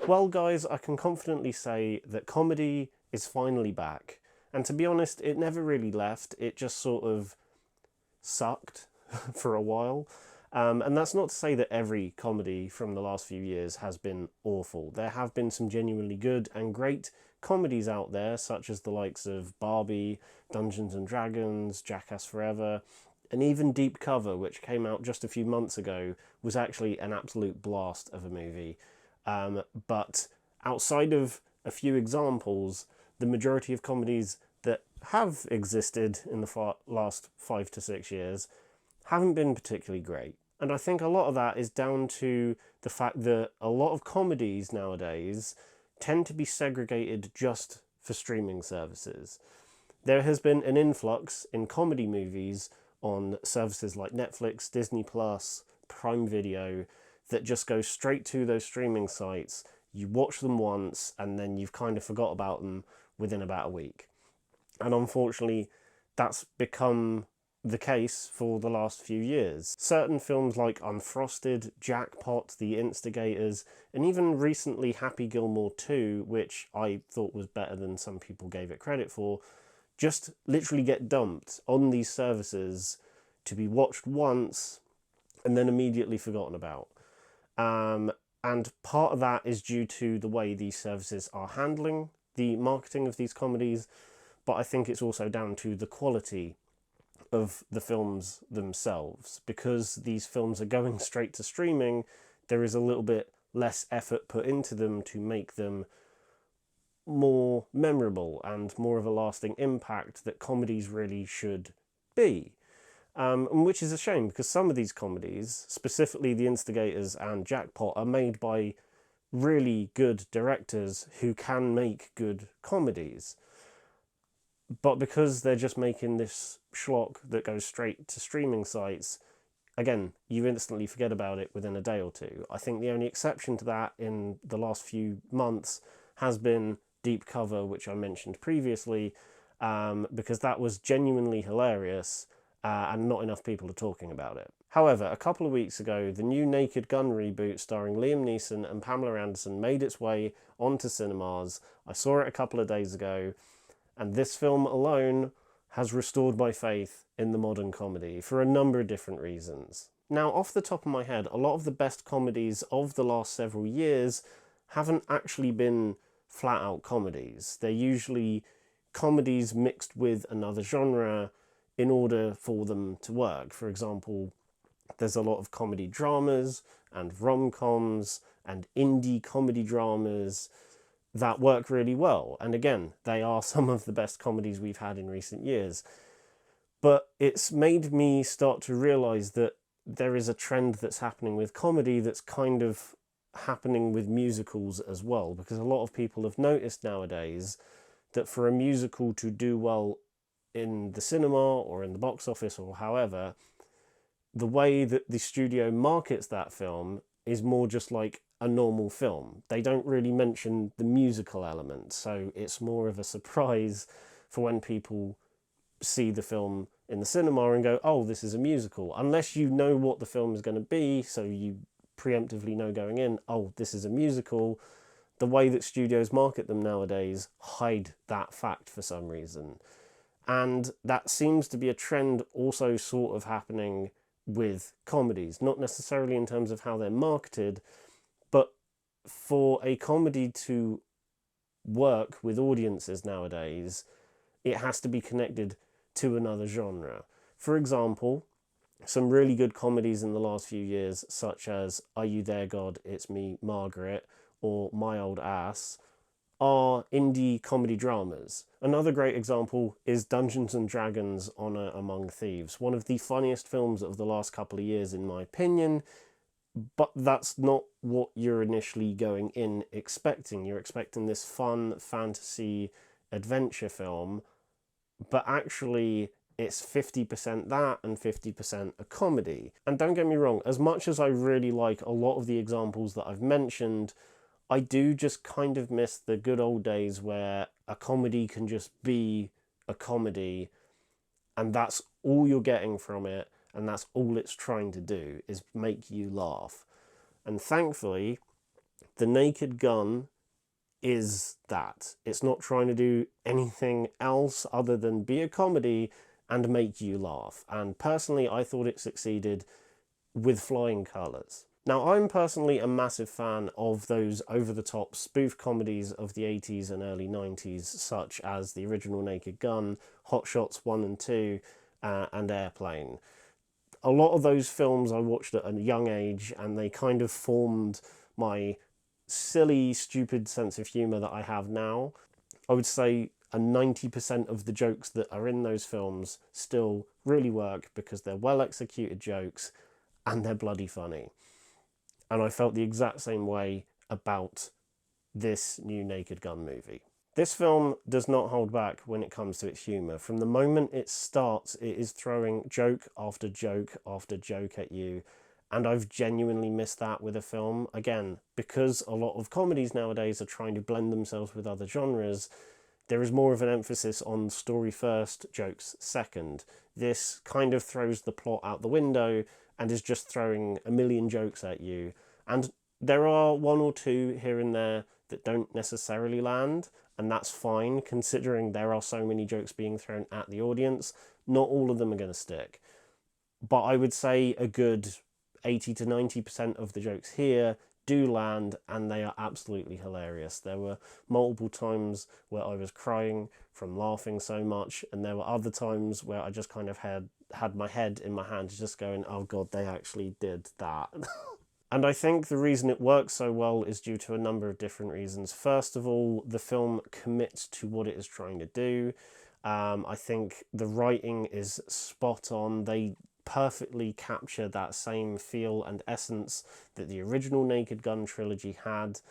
Well, guys, I can confidently say that comedy is finally back. And to be honest, it never really left. It just sort of sucked for a while. And that's not to say that every comedy from the last few years has been awful. There have been some genuinely good and great comedies out there, such as the likes of Barbie, Dungeons and Dragons, Jackass Forever, and even Deep Cover, which came out just a few months ago, was actually an absolute blast of a movie. But outside of a few examples, the majority of comedies that have existed in the last 5 to 6 years haven't been particularly great. And I think a lot of that is down to the fact that a lot of comedies nowadays tend to be segregated just for streaming services. There has been an influx in comedy movies on services like Netflix, Disney Plus, Prime Video that just go straight to those streaming sites. You watch them once and then you've kind of forgot about them within about a week. And unfortunately, that's become the case for the last few years. Certain films like Unfrosted, Jackpot, The Instigators, and even recently Happy Gilmore 2, which I thought was better than some people gave it credit for, just literally get dumped on these services to be watched once and then immediately forgotten about. And part of that is due to the way these services are handling the marketing of these comedies, but I think it's also down to the quality of the films themselves. Because these films are going straight to streaming, there is a little bit less effort put into them to make them more memorable and more of a lasting impact that comedies really should be. Which is a shame, because some of these comedies, specifically The Instigators and Jackpot, are made by really good directors who can make good comedies. But because they're just making this schlock that goes straight to streaming sites, again, you instantly forget about it within a day or two. I think the only exception to that in the last few months has been Deep Cover, which I mentioned previously, because that was genuinely hilarious, and not enough people are talking about it. However, a couple of weeks ago, the new Naked Gun reboot starring Liam Neeson and Pamela Anderson made its way onto cinemas. I saw it a couple of days ago, and this film alone has restored my faith in the modern comedy for a number of different reasons. Now, off the top of my head, a lot of the best comedies of the last several years haven't actually been flat-out comedies. They're usually comedies mixed with another genre in order for them to work. For example, there's a lot of comedy dramas and rom-coms and indie comedy dramas that work really well. And again, they are some of the best comedies we've had in recent years. But it's made me start to realise that there is a trend that's happening with comedy that's kind of happening with musicals as well, because a lot of people have noticed nowadays that for a musical to do well in the cinema or in the box office or however, the way that the studio markets that film is more just like a normal film. They don't really mention the musical element, so it's more of a surprise for when people see the film in the cinema and go, oh, this is a musical. Unless you know what the film is going to be, so you preemptively know going in, oh, this is a musical, the way that studios market them nowadays hide that fact for some reason. And that seems to be a trend also sort of happening with comedies, not necessarily in terms of how they're marketed, but for a comedy to work with audiences nowadays, it has to be connected to another genre. For example, some really good comedies in the last few years, such as Are You There, God? It's Me, Margaret, or My Old Ass, are indie comedy dramas. Another great example is Dungeons and Dragons: Honor Among Thieves, one of the funniest films of the last couple of years in my opinion, but that's not what you're initially going in expecting. You're expecting this fun fantasy adventure film, but actually it's 50% that and 50% a comedy. And don't get me wrong, as much as I really like a lot of the examples that I've mentioned, I do just kind of miss the good old days where a comedy can just be a comedy and that's all you're getting from it, and that's all it's trying to do is make you laugh. And thankfully, The Naked Gun is that. It's not trying to do anything else other than be a comedy and make you laugh. And personally, I thought it succeeded with flying colours. Now, I'm personally a massive fan of those over-the-top spoof comedies of the 80s and early 90s, such as the original Naked Gun, Hot Shots 1 and 2, and Airplane. A lot of those films I watched at a young age, and they kind of formed my silly, stupid sense of humour that I have now. I would say 90% of the jokes that are in those films still really work because they're well executed jokes and they're bloody funny. And I felt the exact same way about this new Naked Gun movie. This film does not hold back when it comes to its humour. From the moment it starts, it is throwing joke after joke after joke at you. And I've genuinely missed that with a film. Again, because a lot of comedies nowadays are trying to blend themselves with other genres, there is more of an emphasis on story first, jokes second. This kind of throws the plot out the window and is just throwing a million jokes at you. And there are one or two here and there that don't necessarily land, and that's fine, considering there are so many jokes being thrown at the audience. Not all of them are going to stick. But I would say a good 80 to 90% of the jokes here do land, and they are absolutely hilarious. There were multiple times where I was crying from laughing so much, and there were other times where I just kind of had my head in my hands just going, oh god, they actually did that. And I think the reason it works so well is due to a number of different reasons. First of all, the film commits to what it is trying to do. I think the writing is spot on. They perfectly capture that same feel and essence that the original Naked Gun trilogy had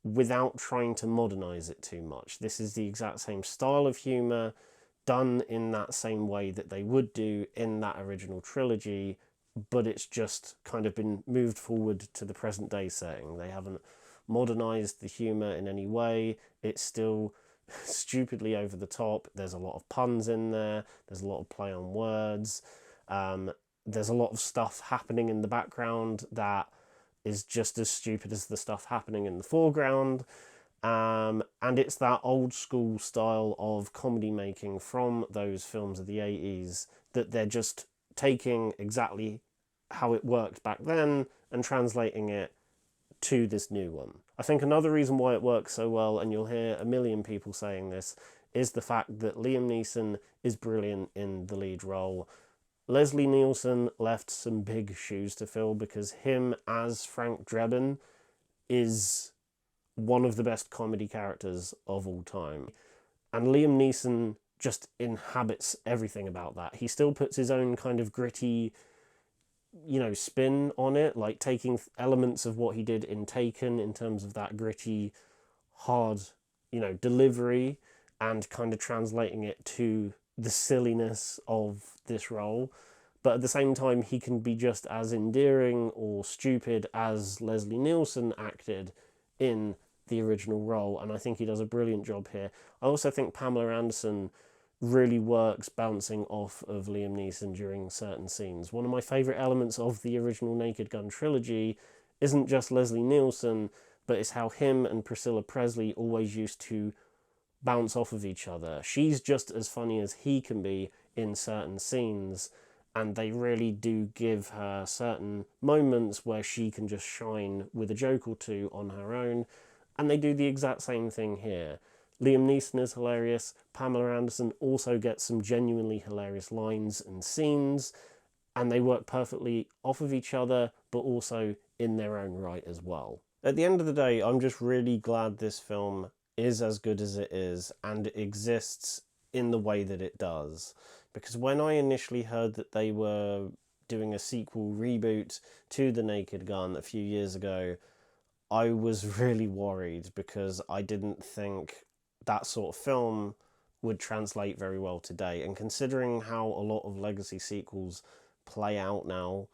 without trying to modernise it too much. This is the exact same style of humour, done in that same way that they would do in that original trilogy, but it's just kind of been moved forward to the present day setting. They haven't modernised the humour in any way. It's still stupidly over the top. There's a lot of puns in there. There's a lot of play on words. There's a lot of stuff happening in the background that is just as stupid as the stuff happening in the foreground. And it's that old school style of comedy making from those films of the 80s that they're just taking exactly how it worked back then and translating it to this new one. I think another reason why it works so well, and you'll hear a million people saying this, is the fact that Liam Neeson is brilliant in the lead role. Leslie Nielsen left some big shoes to fill because him as Frank Drebin is one of the best comedy characters of all time. And Liam Neeson just inhabits everything about that. He still puts his own kind of gritty, spin on it, like taking elements of what he did in Taken in terms of that gritty, hard, delivery, and kind of translating it to the silliness of this role. But at the same time, he can be just as endearing or stupid as Leslie Nielsen acted in the original role, and I think he does a brilliant job here. I also think Pamela Anderson really works bouncing off of Liam Neeson during certain scenes. One of my favourite elements of the original Naked Gun trilogy isn't just Leslie Nielsen, but it's how him and Priscilla Presley always used to bounce off of each other. She's just as funny as he can be in certain scenes, and they really do give her certain moments where she can just shine with a joke or two on her own, and they do the exact same thing here. Liam Neeson is hilarious. Pamela Anderson also gets some genuinely hilarious lines and scenes, and they work perfectly off of each other, but also in their own right as well. At the end of the day, I'm just really glad this film is as good as it is and exists in the way that it does. Because when I initially heard that they were doing a sequel reboot to The Naked Gun a few years ago, I was really worried because I didn't think that sort of film would translate very well today. And considering how a lot of legacy sequels play out now,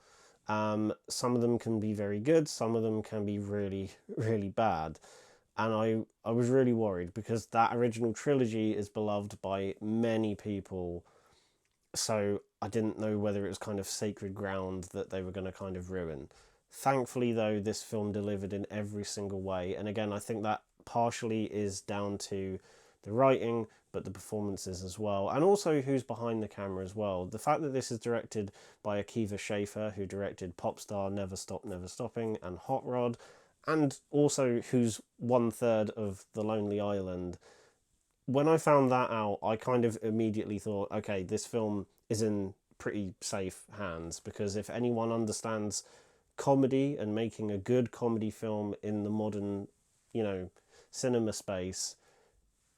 some of them can be very good, some of them can be really, really bad. And I was really worried because that original trilogy is beloved by many people. So I didn't know whether it was kind of sacred ground that they were going to kind of ruin. Thankfully, though, this film delivered in every single way. And again, I think that partially is down to the writing, but the performances as well. And also who's behind the camera as well. The fact that this is directed by Akiva Schaffer, who directed Popstar, Never Stop, Never Stopping, and Hot Rod, and also who's 1/3 of The Lonely Island. When I found that out, I kind of immediately thought, okay, this film is in pretty safe hands, because if anyone understands comedy and making a good comedy film in the modern, cinema space,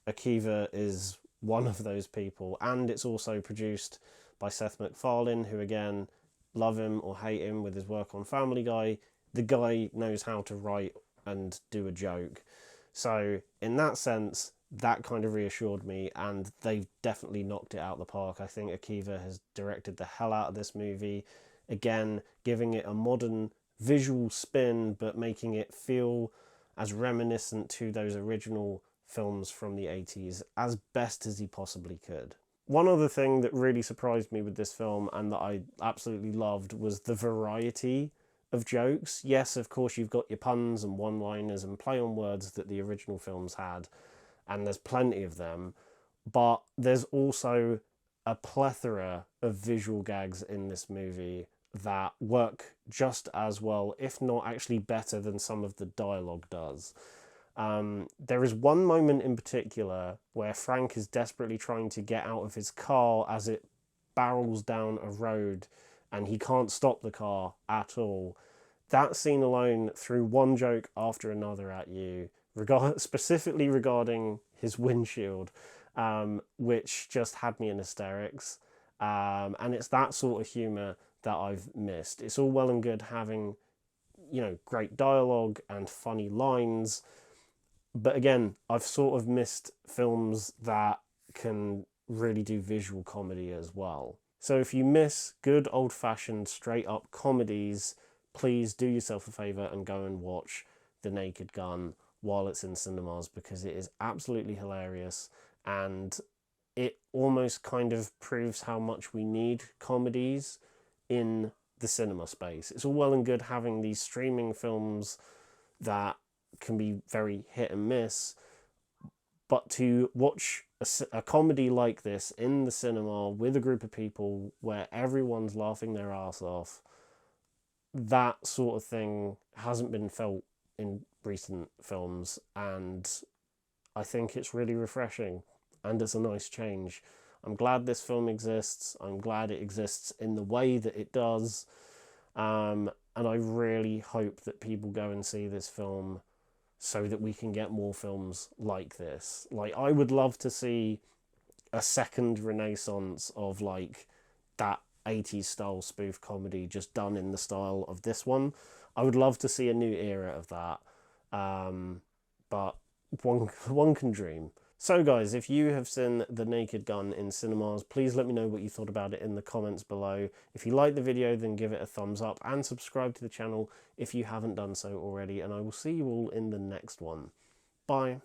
Akiva is one of those people. And it's also produced by Seth MacFarlane, who, again, love him or hate him with his work on Family Guy, the guy knows how to write and do a joke. So in that sense, that kind of reassured me, and they've definitely knocked it out of the park. I think Akiva has directed the hell out of this movie, again, giving it a modern visual spin, but making it feel as reminiscent to those original films from the 80s as best as he possibly could. One other thing that really surprised me with this film, and that I absolutely loved, was the variety of jokes. Yes, of course, you've got your puns and one-liners and play on words that the original films had, and there's plenty of them, but there's also a plethora of visual gags in this movie that work just as well, if not actually better than some of the dialogue does. There is one moment in particular where Frank is desperately trying to get out of his car as it barrels down a road, and he can't stop the car at all. That scene alone threw one joke after another at you, specifically regarding his windshield, which just had me in hysterics. And it's that sort of humour that I've missed. It's all well and good having, great dialogue and funny lines, but again, I've sort of missed films that can really do visual comedy as well. So if you miss good old-fashioned straight-up comedies, please do yourself a favour and go and watch The Naked Gun while it's in cinemas, because it is absolutely hilarious, and it almost kind of proves how much we need comedies in the cinema space. It's all well and good having these streaming films that can be very hit and miss, but to watch a comedy like this in the cinema with a group of people where everyone's laughing their ass off, that sort of thing hasn't been felt in recent films, and I think it's really refreshing, and it's a nice change. I'm glad this film exists. I'm glad it exists in the way that it does, and I really hope that people go and see this film so that we can get more films like this. Like, I would love to see a second renaissance of that 80s style spoof comedy just done in the style of this one. I would love to see a new era of that. But one can dream. So guys, if you have seen The Naked Gun in cinemas, please let me know what you thought about it in the comments below. If you liked the video, then give it a thumbs up and subscribe to the channel if you haven't done so already, and I will see you all in the next one. Bye.